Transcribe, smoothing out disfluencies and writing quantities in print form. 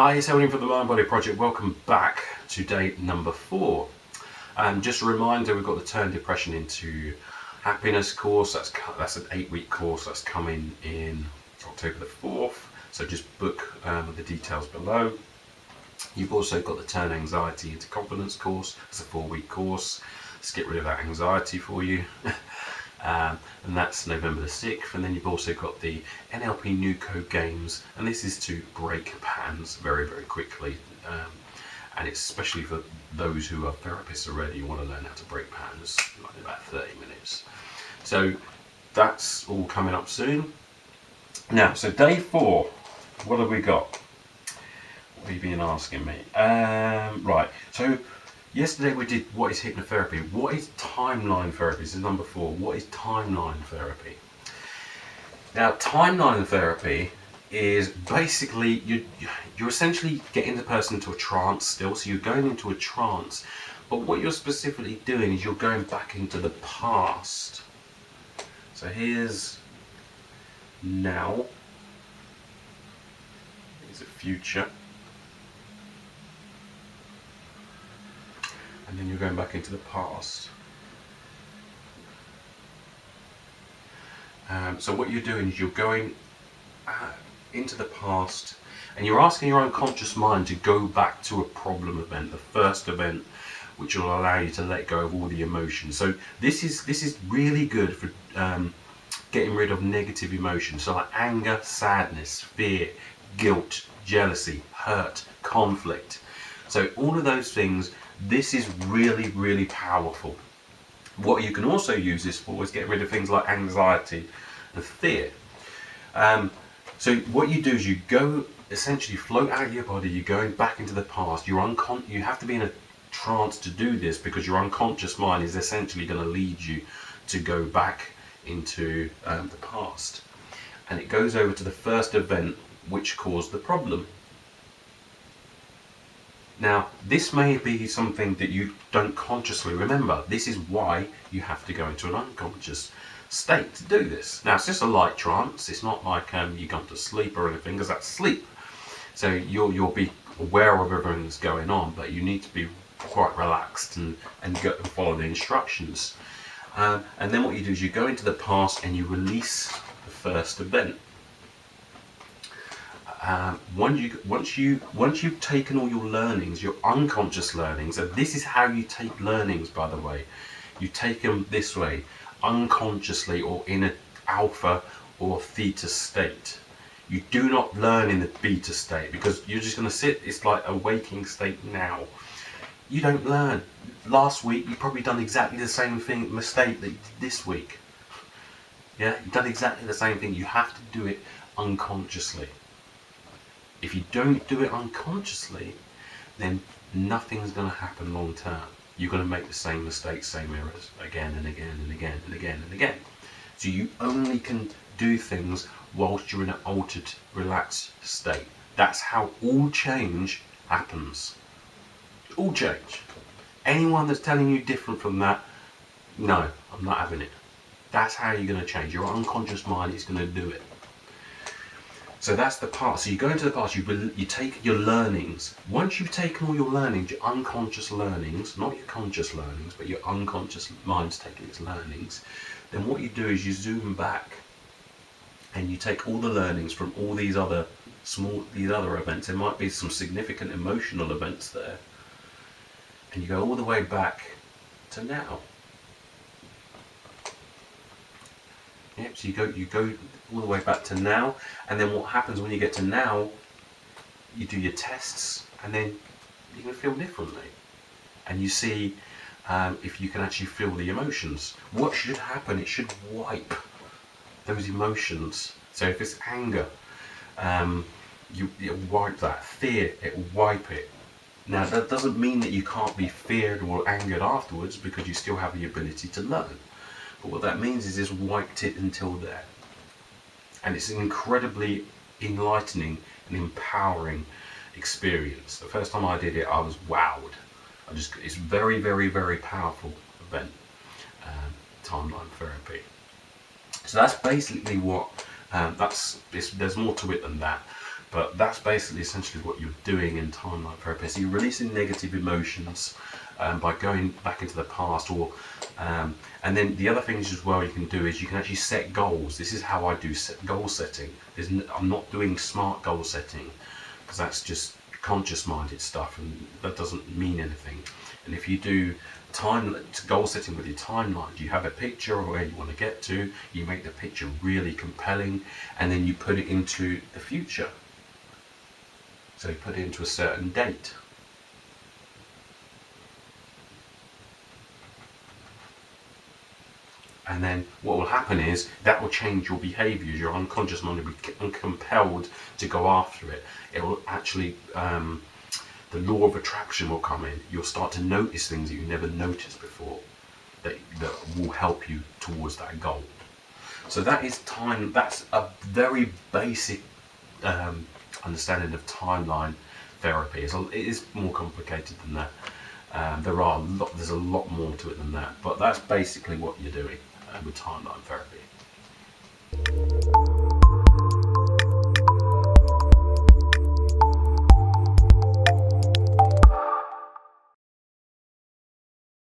Hi, it's Esteem from the MindBody Project. Welcome back to day number 4. Just a reminder, we've got the Turn Depression into Happiness course. That's an 8-week course that's coming in October the 4th. So just book the details below. You've also got the Turn Anxiety into Confidence course. It's a 4-week course. Let's get rid of that anxiety for you. And that's November the 6th. And then you've also got the NLP New Code Games, and this is to break patterns very, very quickly. And it's especially for those who are therapists already, you want to learn how to break patterns like in about 30 minutes. So that's all coming up soon. Now, so day 4, what have we got? What have you been asking me? Right, so yesterday we did what is hypnotherapy. What is timeline therapy? This is number 4. What is timeline therapy? Now, timeline therapy is basically you're essentially getting the person into a trance still. So you're going into a trance, but what you're specifically doing is you're going back into the past. So here's now. Here's the future. And then you're going back into the past. So what you're doing is you're going into the past, and you're asking your unconscious mind to go back to a problem event, the first event, which will allow you to let go of all the emotions. So this is really good for getting rid of negative emotions. So like anger, sadness, fear, guilt, jealousy, hurt, conflict. So all of those things. This is really, really powerful. What you can also use this for is get rid of things like anxiety and fear. So what you do is you go, essentially float out of your body, you're going back into the past. You have to be in a trance to do this, because your unconscious mind is essentially going to lead you to go back into the past. And it goes over to the first event which caused the problem. Now, this may be something that you don't consciously remember. This is why you have to go into an unconscious state to do this. Now, it's just a light trance. It's not like you come to sleep or anything, because that's sleep. So you'll be aware of everything that's going on, but you need to be quite relaxed and go and follow the instructions. And then what you do is you go into the past and you release the first event. Once you've taken all your learnings, your unconscious learnings, and this is how you take learnings, by the way, you take them this way, unconsciously, or in an alpha or theta state. You do not learn in the beta state, because you're just going to sit. It's like a waking state now. You don't learn. Last week you probably done exactly the same mistake that you did this week. Yeah, you've done exactly the same thing. You have to do it unconsciously. If you don't do it unconsciously, then nothing's going to happen long term. You're going to make the same mistakes, same errors, again and again and again and again and again. So you only can do things whilst you're in an altered, relaxed state. That's how all change happens. All change. Anyone that's telling you different from that, no, I'm not having it. That's how you're going to change. Your unconscious mind is going to do it. So that's the past. So you go into the past, you take your learnings. Once you've taken all your learnings, your unconscious learnings, not your conscious learnings, but your unconscious mind's taking its learnings, then what you do is you zoom back and you take all the learnings from all these other events. There might be some significant emotional events there. And you go all the way back to now. Yep, so you go all the way back to now, and then what happens when you get to now, you do your tests, and then you can feel differently. And you see if you can actually feel the emotions. What should happen? It should wipe those emotions. So if it's anger, it'll wipe that. Fear, it will wipe it. Now that doesn't mean that you can't be feared or angered afterwards, because you still have the ability to learn. But what that means is it's wiped it until there. And it's an incredibly enlightening and empowering experience. The first time I did it, I was wowed. It's very, very, very powerful event, timeline therapy. So that's basically what, there's more to it than that. But that's basically essentially what you're doing in timeline therapy. So you're releasing negative emotions by going back into the past, or and then the other things as well you can do is you can actually set goals. This is how I do goal setting. I'm not doing smart goal setting, because that's just conscious minded stuff, and that doesn't mean anything. And if you do goal setting with your timeline, you have a picture of where you want to get to, you make the picture really compelling, and then you put it into the future. So you put it into a certain date. And then what will happen is that will change your behaviours. Your unconscious mind will be compelled to go after it. It will actually, the law of attraction will come in. You'll start to notice things that you never noticed before that will help you towards that goal. So that is time. That's a very basic understanding of timeline therapy. It is more complicated than that. There's a lot more to it than that, but that's basically what you're doing with timeline therapy.